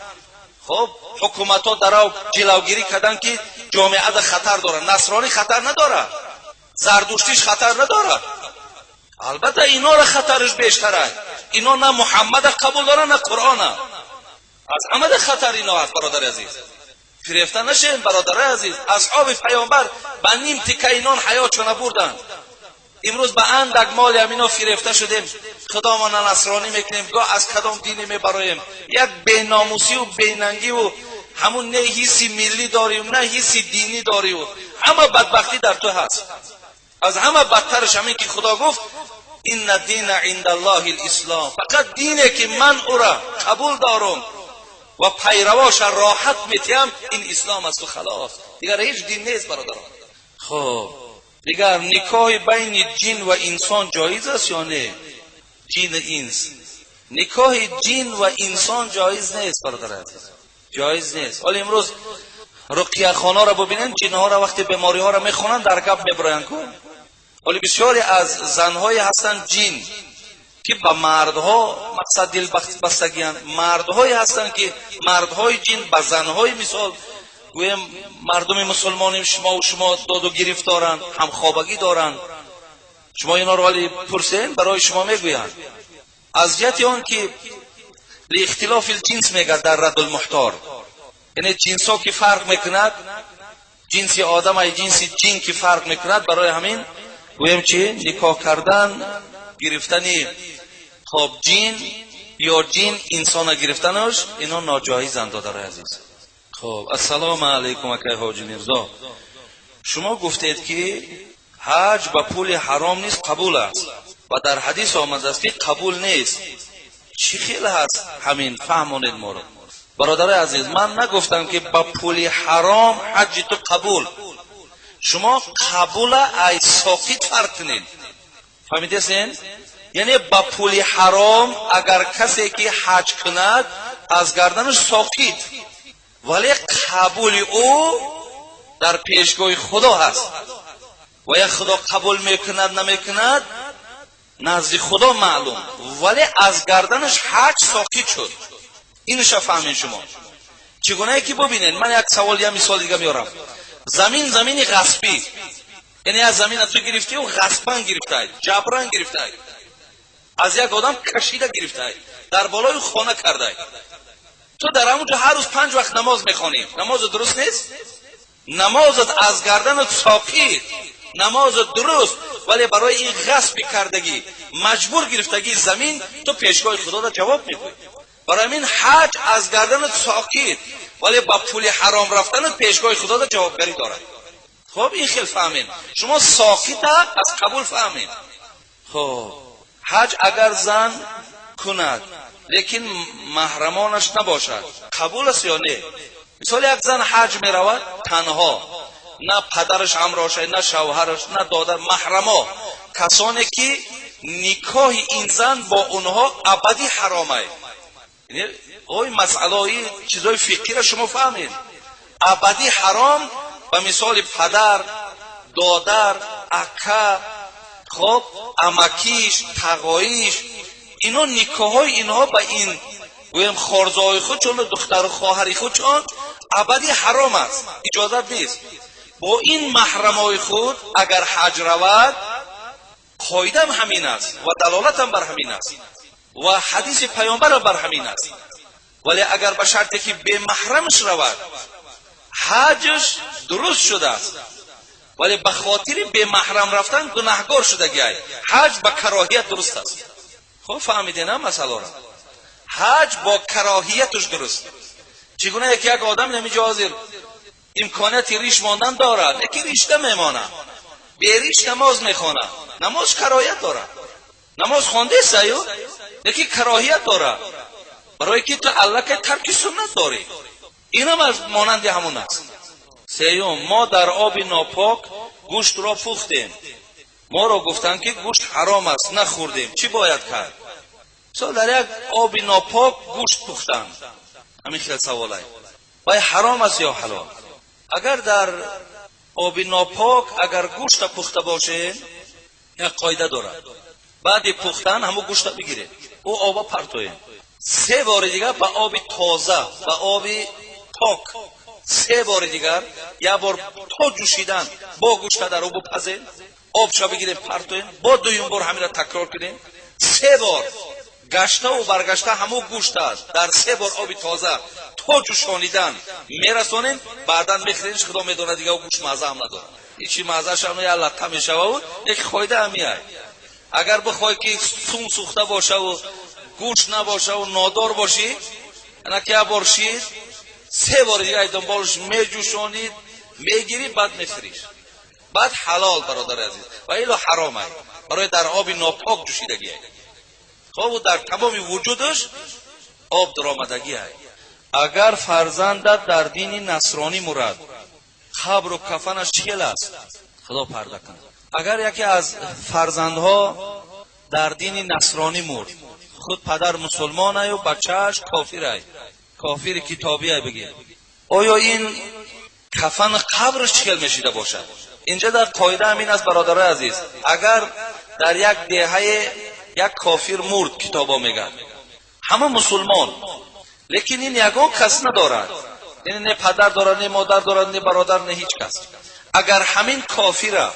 خب حکومت ها در او جلوگیری کردن که جامعه در خطر داره. نصرانی خطر نداره، زردشتیش خطر نداره، البته اینا را خطرش بیشتره. اینا نه محمد قبول داره نه قرآن. از همه خطر اینا هست برادر عزیز. فریفته نشین برادر عزیز. اصحاب پیامبر به نیم تکه اینان حیاتشون بردن. امروز به اندک مال همینا فریفته شدیم، خدامان نصرانی میکنیم، گاه از کدام دینی میبرایم، یک بیناموسی و بیننگی و همون نه حسی ملی داریم نه حسی دینی داریم. همه بدبختی در تو هست. از همه بدترش همین که خدا گفت این الدین عند الله الاسلام، فقط دینه که من او را قبول دارم و پیرواش راحت میتیم، این اسلام است و خلاص، دیگر هیچ دین نیست برادران. خب دیگر نکاح بین جن و انسان جایز است یا نه؟ جن انس، نکاح جن و انسان جایز نیست برادر عزیز، جایز نیست. ولی امروز رقیه خانه را ببینن، جنها را وقتی بیماری ها را میخونن در گپ میبراین کن. ولی بسیاری از زنهای هستن جن که به مردها مقصد دل بستگیان، مردهایی هستن که مردهای جن به زنهای مثال گویم مردم مسلمانیم شما و شما داد و گرفت دارن، همخوابگی دارن. شما اینا رو ولی پرسین برای شما میگوین از جهت آن که لاختلاف الجنس میگه در رد المحتار، یعنی جنس ها که فرق میکند، جنس آدم و جنس جن که فرق میکند، برای همین گویم چی؟ نکاح کردن، گرفتنی خب جین یا جین انسان گرفتنش، اینا ناجایزند دادر عزیز. خب السلام علیکم اکای حاجی میرزا، شما گفتید که حج با پول حرام نیست، قبول است و در حدیث آمده است که قبول نیست. چی خیلی هست همین؟ فهمونید ما رو. برادر عزیز، من نگفتم که با پول حرام حج تو قبول. شما قبول ای ساقط فرق کنید. فهمیدین؟ یعنی با پول حرام اگر کسی که حج کند از گردنش ساقط، ولی قبول او در پیشگاه خدا هست و یا خدا قبول میکند نمیکند نزد خدا معلوم، ولی از گردنش حج ساقط شد. اینش فهمین شما. چگونه که ببینید، من یک سوال یا مثال دیگه میارم. زمین غصبی، یعنی از زمین تو گرفتی و غصبان گرفته، جبران گرفته، از یک آدم کشیده گرفته، در بالای خانه کرده. تو در همونجا هر روز 5 وقت نماز میخوانی، نماز درست نیست؟ نمازت از گردنت ساقط، نماز درست، ولی برای این غصب کردگی مجبور گرفتگی زمین تو پیشگاه خدا را جواب میدی. برای این حج از گردنت ساقط، ولی با پول حرام رفتنت پیشگاه خدا را جوابگری دارد. خب این خیلی فهمین. شما ساقط از قبول فهمین. خب حج اگر زن کند لیکن محرمانش نباشد قبول است یا نه؟ مثال یک زن حج می رود تنها، نه پدرش همراهش، نه شوهرش، نه دادر، محرما، کسانی که نکاح این زن با اونها ابدی حرامه. یعنی این مسئله چیزای فقهی را شما فهمید. ابدی حرام به مثال پدر، دادر، اکا، خب امکیش، تقاییش، اینا نکاحای اینها با این گویم خارزای خود چون دختر و خواهری خود چون ابدی حرام است، اجازت نیست. با این محرمای خود اگر حج رود قاعده هم همین است و دلالت هم بر همین است و حدیث پیامبر بر همین است. ولی اگر به شرطی که به محرمش رود حجش درست شده است، ولی به خاطر به محرم رفتن گناهگار شده گیای، حج با کراهیت درست است. خب فهمیدین هم مسئله را؟ حج با کراهیتش درست. چگونه یک آدم نمیجا حاضر امکانیت ریش ماندن دارد، یکی ریشته میمانه، به ریش نماز میخوانه، نماز کراهیت دارد. نماز خوانده سایو، یکی کراهیت دارد برای که تو الله که ترک سنت داری. این هم از مانند همون است. سیوم، ما در آب ناپاک گوشت را پختیم، ما را گفتن که گوشت حرام است نخوردیم، چی باید کرد؟ سوال در یک آب ناپاک گوشت پختن، همین خیلی سوال است. باید حرام است یا حلال؟ اگر در آب ناپاک اگر گوشت پخته باشه یک قاعده دارد، بعد پختن همون گوشت بگیرید او آب پرتوید 3 بار دیگر با آب تازه و آب پاک 3 بار دیگر، یک بار تا جوشیدن با گوشت در آب بپزید، آبشو بگیرید پرتوید، با دویم بار همین را تکرار کنید 3 بار گشته و برگشته همون گوشت است در 3 بار آب تازه تا جوشانیدن میرسونین، بعدا میخورینش. خدا میدونه دیگه او گوشت مزه هم نداره، هیچی مزهش هم یا لطه میشه و یک قاعده همیه. اگر بخوای که سون سوخته باشه و گوشت نباشه و نادار باشی، انا که بارشید 3 بار دیگه دنبالش میجوشانید میگیری بعد میخوریش، بعد حلال برادر عزیز. و ایلا حرامه برای در آب ناپاک جوشیدگی. خب در تمام وجودش آب درآمدگی است. اگر فرزندت در دین نصرانی مرد، قبر و کفنش چیل است؟ خدا پرده کنه. اگر یکی از فرزندها در دین نصرانی مرد، خود پدر مسلمان است و بچهش کافر است، کافر کتابی است، بگید آیا این کفن قبرش چیل میشیده باشد؟ اینجا در قاعده همین است برادر عزیز. اگر در یک دهه یک کافر مرد، کتابا میگن همه مسلمان، لیکن این یگان کس ندارد، یعنی نه پدر دارد، نه مادر دارد، نه برادر، نه هیچ کس. اگر همین کافر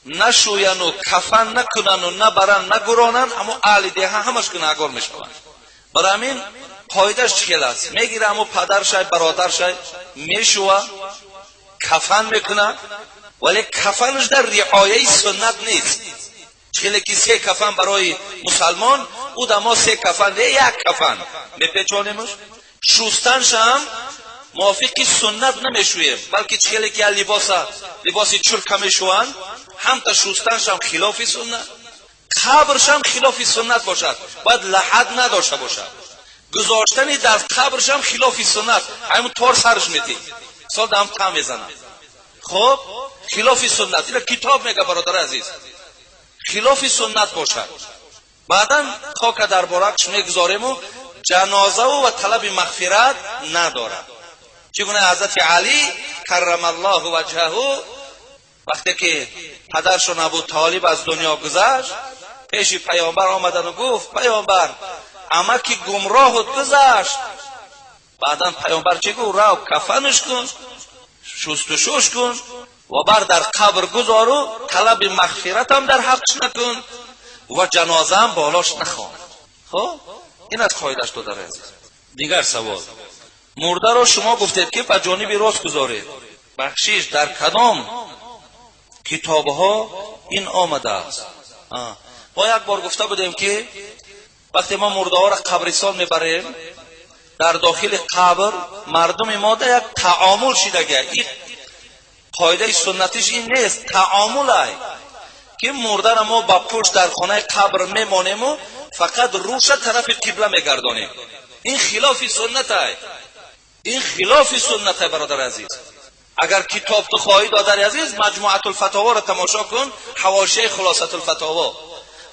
نشوین و کفن نکنن و نبرن نگرانن، اما اهل دهه همش گناهگار میشوند. برای همین قاعدش چیل است، میگیره اما پدرش برادرش میشوه، کفن میکنه ولی کفنش در رعایه سنت نیست. چخیلی که 3 کفن برای مسلمان او دما 3 کفن نه 1 کفن میپیچانیمش. شستنش هم موافق سنت نمیشویم، بلکه چخیلی که لباسی چرک میشوند هم تا شستنش هم خلاف سنت، قبرش هم خلاف سنت باشد، باید لحد نداشته باشد. گذاشتنی در قبرش هم خلاف سنت، همون تار سرش میدی سال دم تم میزنه. خب خلاف سنت، اینا کتاب میگه برادر عزیز، خلاف سنت باشد. بعدا خاک در بارکش میگذاریم و جنازه و طلب مغفرت ندارد. چگونه حضرت علی کرم الله وجهه وقتی که پدرشون ابو طالب از دنیا گذشت پیش پیامبر آمدن و گفت پیامبر عمکی گمراهت گذشت. بعدا پیامبر چه گفت؟ رو کفنش کن، شستشوش کن و بر در قبر گذار و طلب مغفرت هم در حقش نکن و جنازه هم بالاش نخوان. خب این از قاعدش داده عزیز. دیگر سوال، مرده را شما گفتید که به جانب راست گذارید، بخشش در کدام کتابها این آمده است؟ ما یک بار گفته بودیم که وقتی ما مرده ها را قبرستان میبریم در داخل قبر مردم ما در یک تعامل شدگی، این قاعده سنتیش این نیست، تعامل های که مرده را ما با پشت در خانه قبر میمانیم و فقط روش طرف قبله میگردانیم. این خلاف سنت های، این خلاف سنت های برادر عزیز. اگر کتاب تو خواهی دادر عزیز مجموعه الفتاوا را تماشا کن، حواشی خلاصه الفتاوا،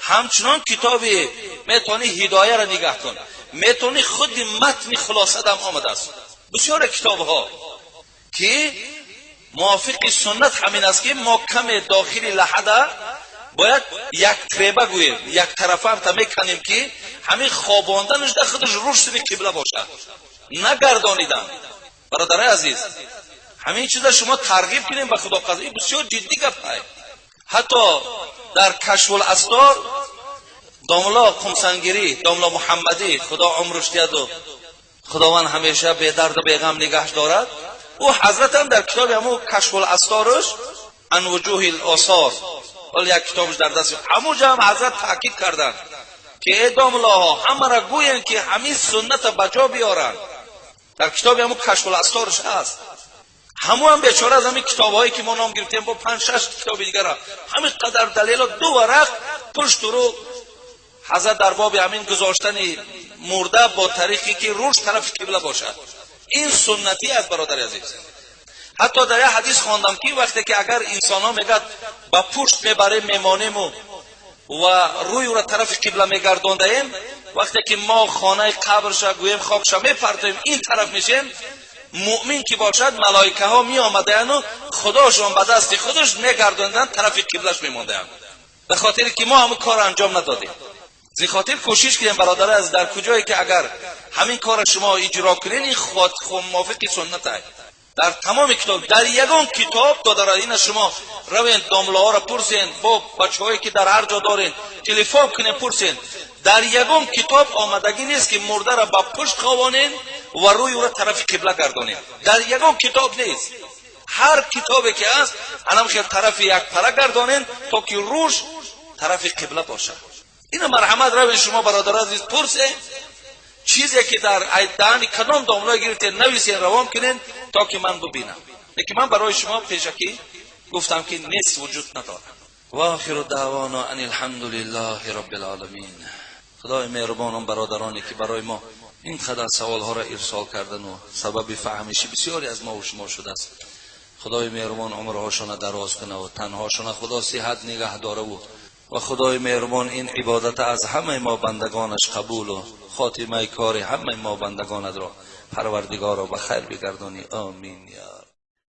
همچنان کتاب میتونی هدایه را نگاه کن، میتونی خود متن خلاصه هم آمده است. بسیار کتاب ها که موافق سنت همین است که ما کم داخل لحده باید یک تریبه گوییم، یک طرفه هم تا میکنیم که همین خواباندنش در خودش روش سوی قبله باشد، نگردانیدن. برادر عزیز همین چیزا شما ترغیب کنیم به خدا قضایی، بسیار جدی گپ است. حتی در کشف الاسرار داملا قمسنگیری، داملا محمدی خدا عمرش دهد و خداوند همیشه به درد و به غم نگهش دارد، او حضرت هم در کتاب همون کشف الاسرارش عن وجوه الاثار ولی یک کتابش در دست همونجا هم حضرت تاکید کردن که ای داملا ها همه را گوین که همین سنت بجا بیارن. در کتاب همون کشف الاسرارش هست. همون هم بیچاره از همین کتاب هایی که ما نام گرفتیم با 5-6 کتاب دیگر را همین قدر دلیل 2 ورق پشت رو حضرت در باب همین گذاشتن مرده با طریقی که روش طرف قبله باشد، این سنتی است برادر عزیز. حتی در یک حدیث خواندم که وقتی که اگر انسان ها میگد با پشت میبریم میمانیم و روی را طرف قبله میگرداندیم، وقتی که ما خانه قبرش گویم خوابش میپرتیم این طرف میشیم، مؤمن که باشد ملائکه ها می آمدن و خداشون به دست خودش میگرداندن طرف قبلش میماندن، به خاطر که ما همون کار انجام ندادیم. زی خاطر کوشش کنیم برادر از در کجایی که اگر همین کار شما اجرا کنین این خود موافق سنت است. در تمام کتاب در یگان کتاب داده این شما روین دامله ها را پرسین، با بچه‌هایی که در هر جا دارین تلفن کنین پرسین، در یگان کتاب آمدگی نیست که مرده را با پشت خوابانین و روی او را طرف قبله گردانین. در یگان کتاب نیست، هر کتابی که هست انم خیلی طرف یک پره گردانین تا که روش طرف قبله باشه. این مرحمت روین شما برادر عزیز پرسین، چیزی که در دهن کدام داملا گرفتین نویسین روان کنین تا که من ببینم. لیکن من برای شما پیشکی گفتم که نیست، وجود نداره. و آخر دعوانا ان الحمد لله رب العالمین. خدای مهربان برادرانی که برای ما این قدر سوال ها را ارسال کردن و سبب فهمشی بسیاری از ما و شما شده است، خدای مهربان عمرهاشون دراز کنه و تنهاشون خدا صحت نگه داره و خدای مهربان این عبادت از همه ما بندگانش قبول و خاتمه کار همه ما بندگان را پروردگار را به خیر بگردانی. آمین یا رب.